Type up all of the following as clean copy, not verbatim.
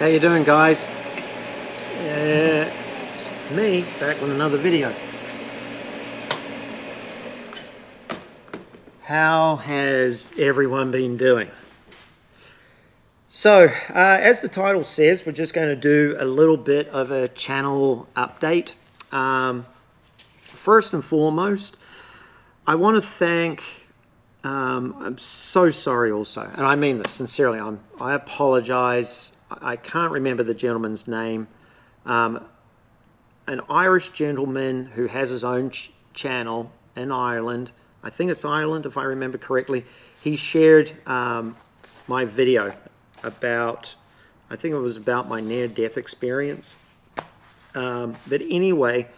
How you doing, guys? It's me back with another video. How has everyone been doing? So, as the title says, we're just going to do a little bit of a channel update. First and foremost, I want to thank, I'm so sorry also, and I mean this sincerely, I apologize. I can't remember the gentleman's name. An Irish gentleman who has his own channel in Ireland. I think it's Ireland, if I remember correctly. He shared my video about, I think it was about my near-death experience. But anyway,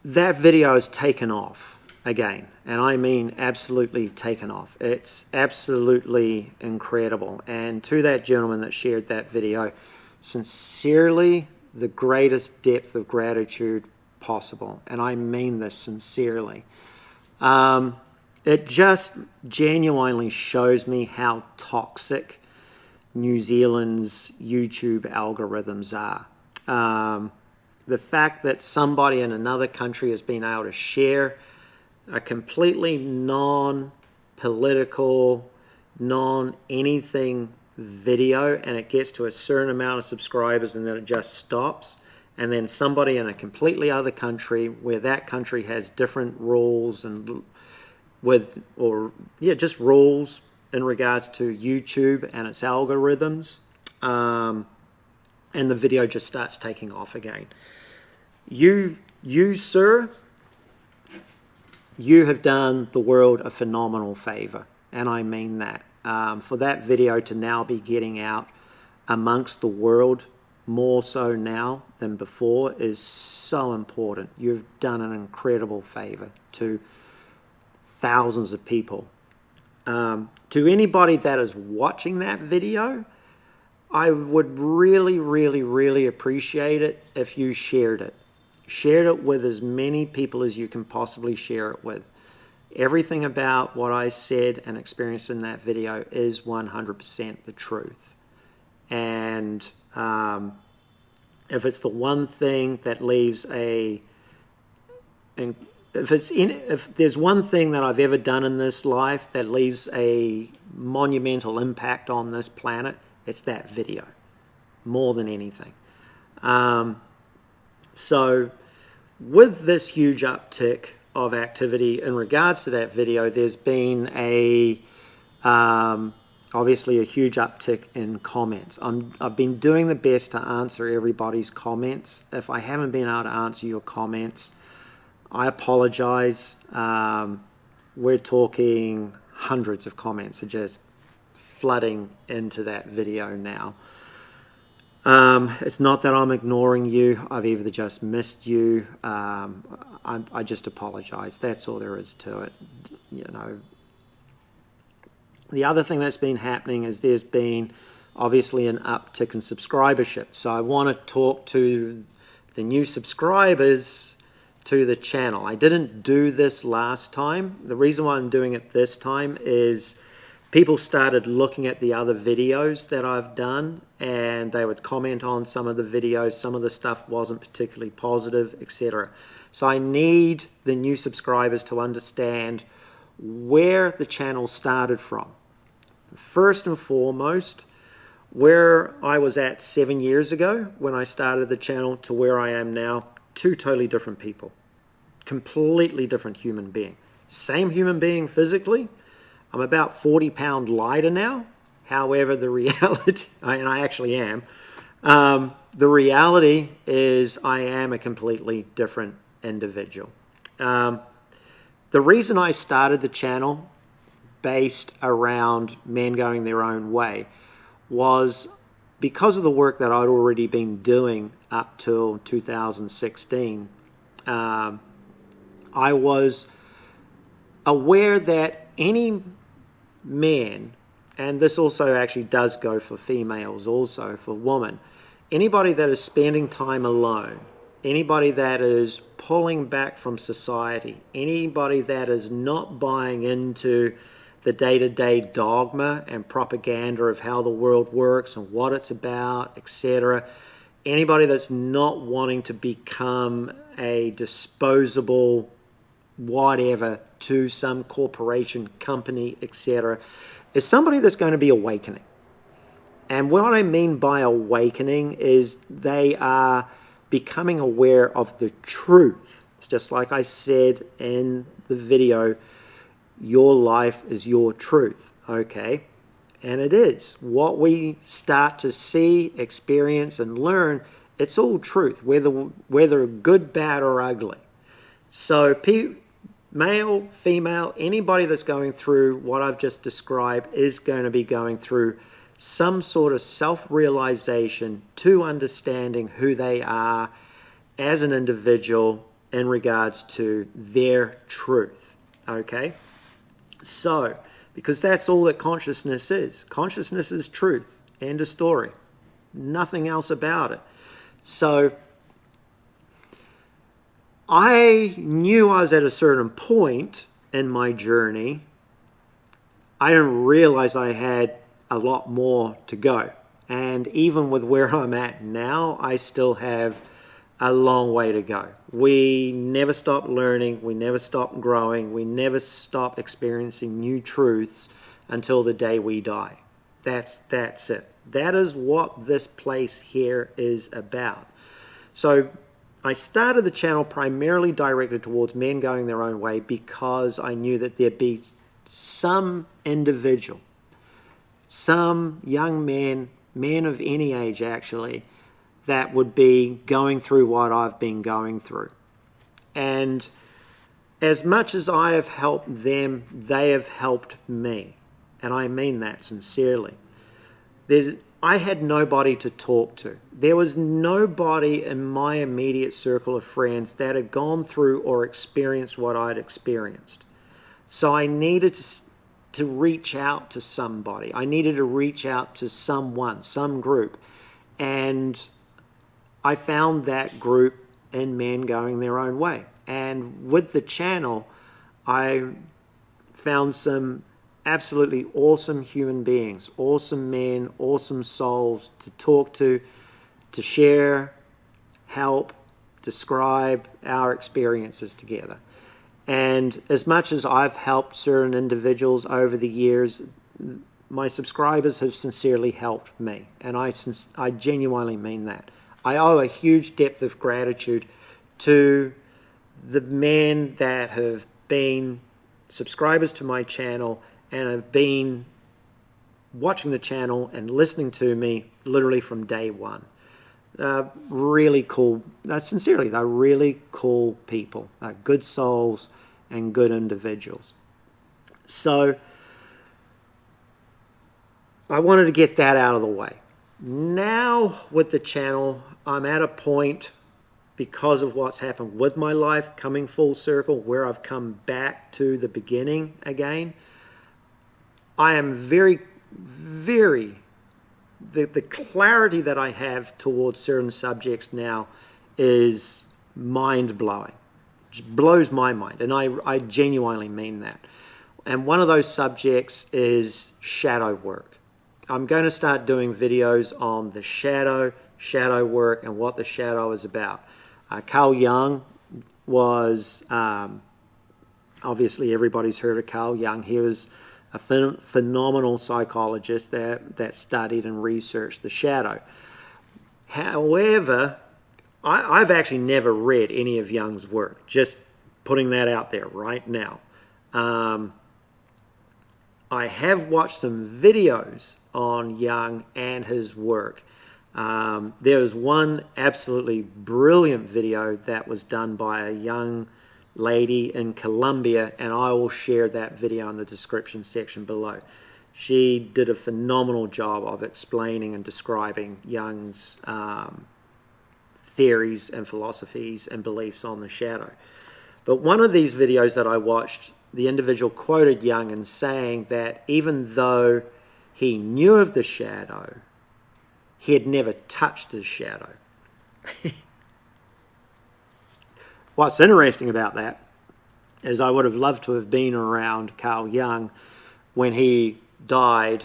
that video is taken off again, and I mean absolutely taken off. It's absolutely incredible. And to that gentleman that shared that video, sincerely, the greatest depth of gratitude possible, and I mean this sincerely. It just genuinely shows me how toxic New Zealand's YouTube algorithms are. The fact that somebody in another country has been able to share a completely non-political, non-anything video, and it gets to a certain amount of subscribers and then it just stops, and then somebody in a completely other country where that country has different rules and just rules in regards to YouTube and its algorithms, and the video just starts taking off again. You sir, you have done the world a phenomenal favor, and I mean that. For that video to now be getting out amongst the world more so now than before is so important. You've done an incredible favor to thousands of people. To anybody that is watching that video, I would really, really, really appreciate it if you shared it. Share it with as many people as you can possibly share it with. Everything about what I said and experienced in that video is 100% the truth. And if it's the one thing that leaves if there's one thing that I've ever done in this life that leaves a monumental impact on this planet, it's that video, more than anything. So with this huge uptick of activity in regards to that video, there's been obviously a huge uptick in comments. I've been doing the best to answer everybody's comments. If I haven't been able to answer your comments, I apologize. We're talking hundreds of comments are just flooding into that video now. It's not that I'm ignoring you. I've either just missed you. I just apologize. That's all there is to it. You know. The other thing that's been happening is there's been obviously an uptick in subscribership. So I want to talk to the new subscribers to the channel. I didn't do this last time. The reason why I'm doing it this time is people started looking at the other videos that I've done, and they would comment on some of the videos. Some of the stuff wasn't particularly positive, etc. So I need the new subscribers to understand where the channel started from. First and foremost, where I was at 7 years ago when I started the channel to where I am now, two totally different people. Completely different human being. Same human being physically. I'm about 40 pounds lighter now. However, the reality, and I actually am, the reality is I am a completely different individual. The reason I started the channel based around men going their own way was because of the work that I'd already been doing up till 2016. I was aware that any man, and this also actually does go for females also, for women, anybody that is spending time alone, anybody that is pulling back from society, anybody that is not buying into the day-to-day dogma and propaganda of how the world works and what it's about, etc. Anybody that's not wanting to become a disposable whatever to some corporation, company, etc., is somebody that's going to be awakening. And what I mean by awakening is they are becoming aware of the truth. It's just like I said in the video, your life is your truth, okay? And it is. What we start to see, experience, and learn, it's all truth, whether good, bad, or ugly. So male, female, anybody that's going through what I've just described is going to be going through some sort of self-realization to understanding who they are as an individual in regards to their truth, okay? So, because that's all that consciousness is. Consciousness is truth, end of story. Nothing else about it. So, I knew I was at a certain point in my journey. I didn't realize I had a lot more to go. And even with where I'm at now, I still have a long way to go. We never stop learning, we never stop growing, we never stop experiencing new truths until the day we die. That's it. That is what this place here is about. So I started the channel primarily directed towards men going their own way because I knew that there'd be some individual, some young men, men of any age actually, that would be going through what I've been going through. And as much as I have helped them, they have helped me. And I mean that sincerely. I had nobody to talk to. There was nobody in my immediate circle of friends that had gone through or experienced what I'd experienced. So I needed to reach out to somebody. I needed to reach out to someone, some group. And I found that group in Men Going Their Own Way. And with the channel, I found some absolutely awesome human beings, awesome men, awesome souls to talk to share, help, describe our experiences together. And as much as I've helped certain individuals over the years, my subscribers have sincerely helped me. And I genuinely mean that. I owe a huge depth of gratitude to the men that have been subscribers to my channel and have been watching the channel and listening to me literally from day one. Really cool. Sincerely, they're really cool people. They're good souls and good individuals. So I wanted to get that out of the way. Now with the channel, I'm at a point, because of what's happened with my life, coming full circle, where I've come back to the beginning again. I am very, the clarity that I have towards certain subjects now is mind-blowing. It blows my mind, and I genuinely mean that. And one of those subjects is shadow work. I'm going to start doing videos on the shadow work, and what the shadow is about. Carl Jung was, obviously everybody's heard of Carl Jung. He was a phenomenal psychologist that studied and researched the shadow. However, I've actually never read any of Jung's work, just putting that out there right now. I have watched some videos on Jung and his work. There was one absolutely brilliant video that was done by a young lady in Colombia, and I will share that video in the description section below. She did a phenomenal job of explaining and describing Jung's theories and philosophies and beliefs on the shadow. But one of these videos that I watched, the individual quoted Jung in saying that even though he knew of the shadow, he had never touched his shadow. What's interesting about that is I would have loved to have been around Carl Jung when he died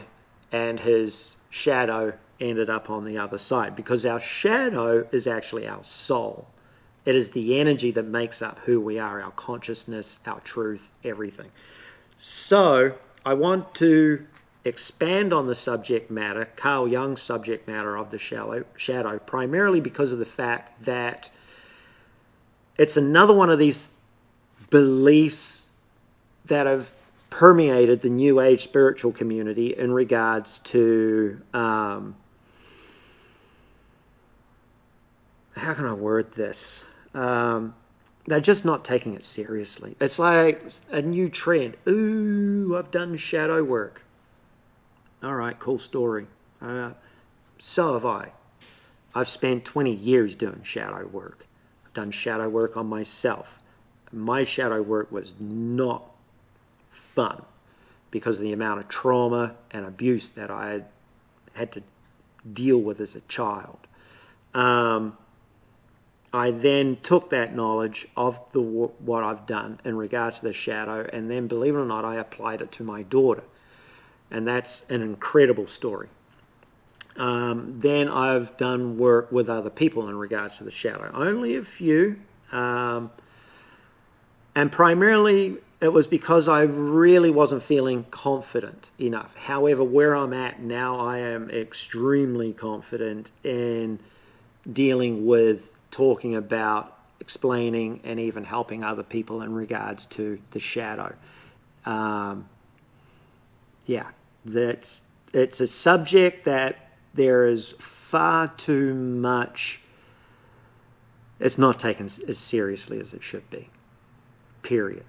and his shadow ended up on the other side, because our shadow is actually our soul. It is the energy that makes up who we are, our consciousness, our truth, everything. So I want to expand on the subject matter, Carl Jung's subject matter of the shadow, primarily because of the fact that it's another one of these beliefs that have permeated the New Age spiritual community in regards to, how can I word this? They're just not taking it seriously. It's like a new trend. Ooh, I've done shadow work. All right, cool story. So have I. I've spent 20 years doing shadow work. I've done shadow work on myself. My shadow work was not fun because of the amount of trauma and abuse that I had to deal with as a child. I then took that knowledge of what I've done in regards to the shadow, and then, believe it or not, I applied it to my daughter. And that's an incredible story. Then I've done work with other people in regards to the shadow. Only a few. And primarily it was because I really wasn't feeling confident enough. However, where I'm at now, I am extremely confident in dealing with, talking about, explaining, and even helping other people in regards to the shadow. It's a subject that there is far too much, it's not taken as seriously as it should be, period.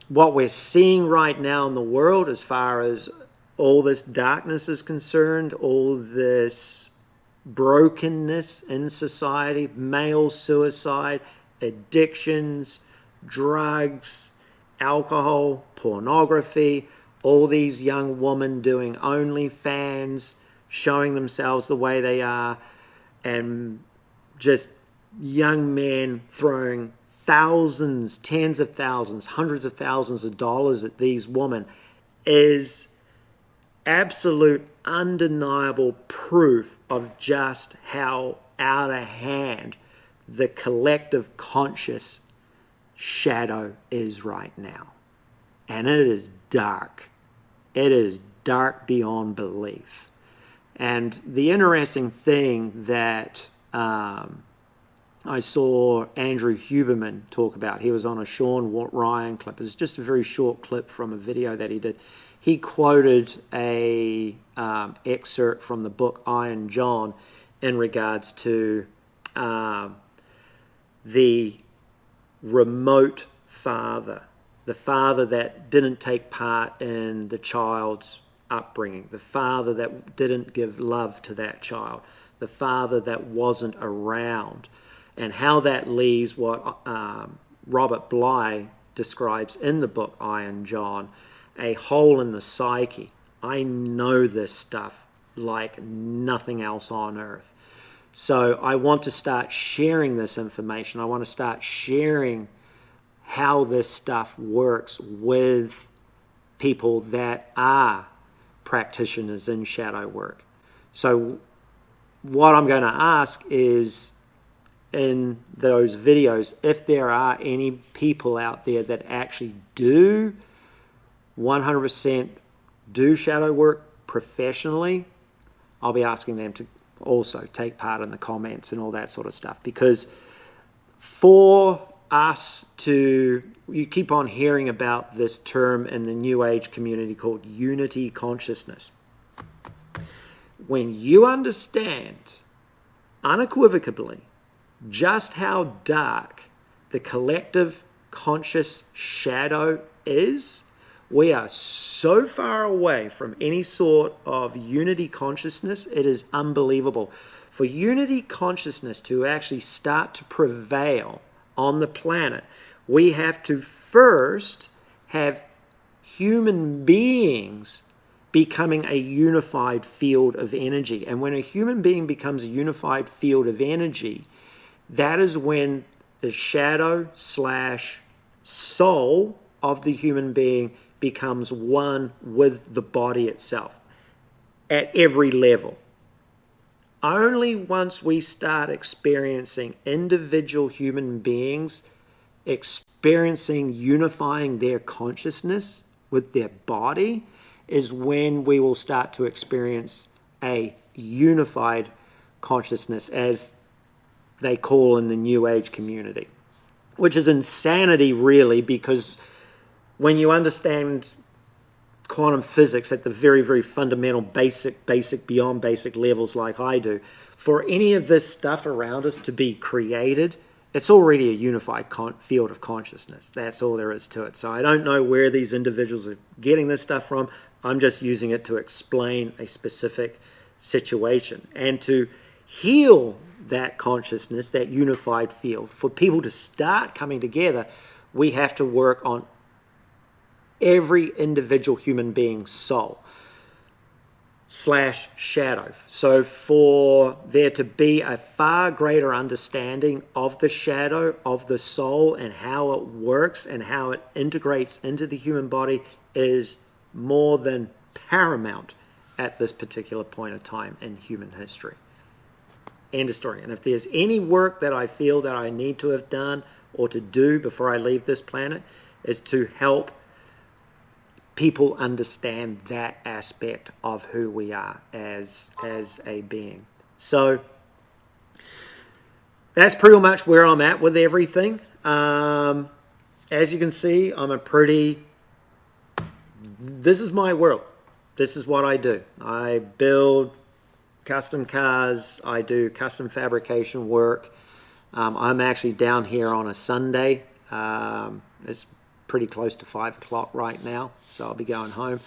What we're seeing right now in the world, as far as all this darkness is concerned, all this brokenness in society, male suicide, addictions, drugs, alcohol, pornography, all these young women doing OnlyFans, showing themselves the way they are, and just young men throwing thousands, tens of thousands, hundreds of thousands of dollars at these women is absolute undeniable proof of just how out of hand the collective conscious shadow is right now. And it is dark. It is dark beyond belief. And the interesting thing that I saw Andrew Huberman talk about, he was on a Sean Ryan clip. It's just a very short clip from a video that he did. He quoted a excerpt from the book I and John in regards to the remote father, the father that didn't take part in the child's upbringing, the father that didn't give love to that child, the father that wasn't around, and how that leaves what Robert Bly describes in the book I and John, a hole in the psyche. I know this stuff like nothing else on earth. So I want to start sharing this information. I want to start sharing how this stuff works with people that are practitioners in shadow work. So what I'm going to ask is, in those videos, if there are any people out there that actually do 100% do shadow work professionally, I'll be asking them to also take part in the comments and all that sort of stuff. Because for us to, you keep on hearing about this term in the New Age community called unity consciousness. When you understand unequivocally just how dark the collective conscious shadow is, we are so far away from any sort of unity consciousness, it is unbelievable. For unity consciousness to actually start to prevail on the planet, we have to first have human beings becoming a unified field of energy. And when a human being becomes a unified field of energy, that is when the shadow / soul of the human being becomes one with the body itself at every level. Only once we start experiencing individual human beings experiencing, unifying their consciousness with their body is when we will start to experience a unified consciousness, as they call in the New Age community, which is insanity, really, because when you understand quantum physics at the very, very fundamental, basic, beyond basic levels like I do, for any of this stuff around us to be created, it's already a unified field of consciousness. That's all there is to it. So I don't know where these individuals are getting this stuff from. I'm just using it to explain a specific situation and to heal that consciousness, that unified field. For people to start coming together, we have to work on every individual human being's soul / shadow. So for there to be a far greater understanding of the shadow, of the soul, and how it works and how it integrates into the human body is more than paramount at this particular point of time in human history. End of story. And if there's any work that I feel that I need to have done or to do before I leave this planet, is to help people understand that aspect of who we are as a being. So that's pretty much where I'm at with everything. As you can see, this is my world. This is what I do. I build custom cars. I do custom fabrication work. I'm actually down here on a Sunday. It's pretty close to 5 o'clock right now, so I'll be going home.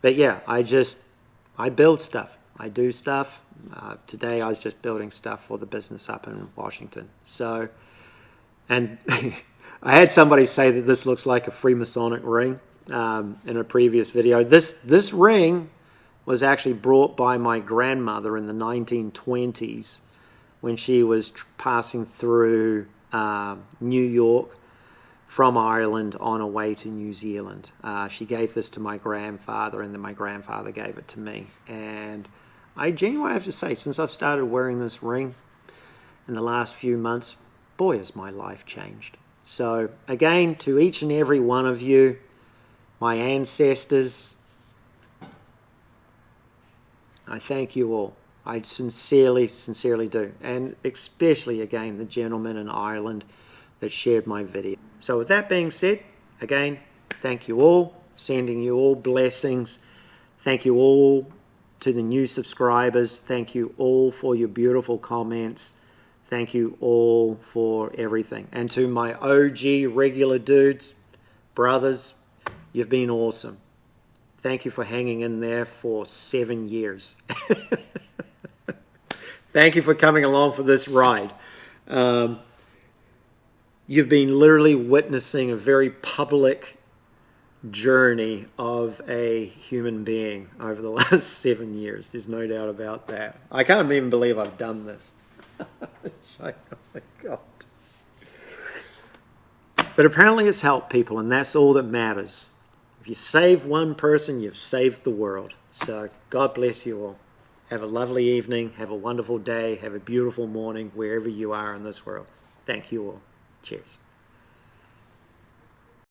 But yeah, I build stuff. I do stuff. Today I was just building stuff for the business up in Washington. So, and I had somebody say that this looks like a Freemasonic ring in a previous video. This ring was actually brought by my grandmother in the 1920s when she was passing through New York from Ireland on her way to New Zealand. She gave this to my grandfather, and then my grandfather gave it to me. And I genuinely have to say, since I've started wearing this ring in the last few months, boy, has my life changed. So again, to each and every one of you, my ancestors, I thank you all. I sincerely, sincerely do. And especially, again, the gentleman in Ireland that shared my video. So with that being said, again, thank you all. Sending you all blessings. Thank you all to the new subscribers. Thank you all for your beautiful comments. Thank you all for everything. And to my OG regular dudes, brothers, you've been awesome. Thank you for hanging in there for 7 years. Thank you for coming along for this ride. You've been literally witnessing a very public journey of a human being over the last 7 years. There's no doubt about that. I can't even believe I've done this. It's like, oh my God. But apparently it's helped people, and that's all that matters. If you save one person, you've saved the world. So God bless you all. Have a lovely evening. Have a wonderful day. Have a beautiful morning wherever you are in this world. Thank you all. Cheers.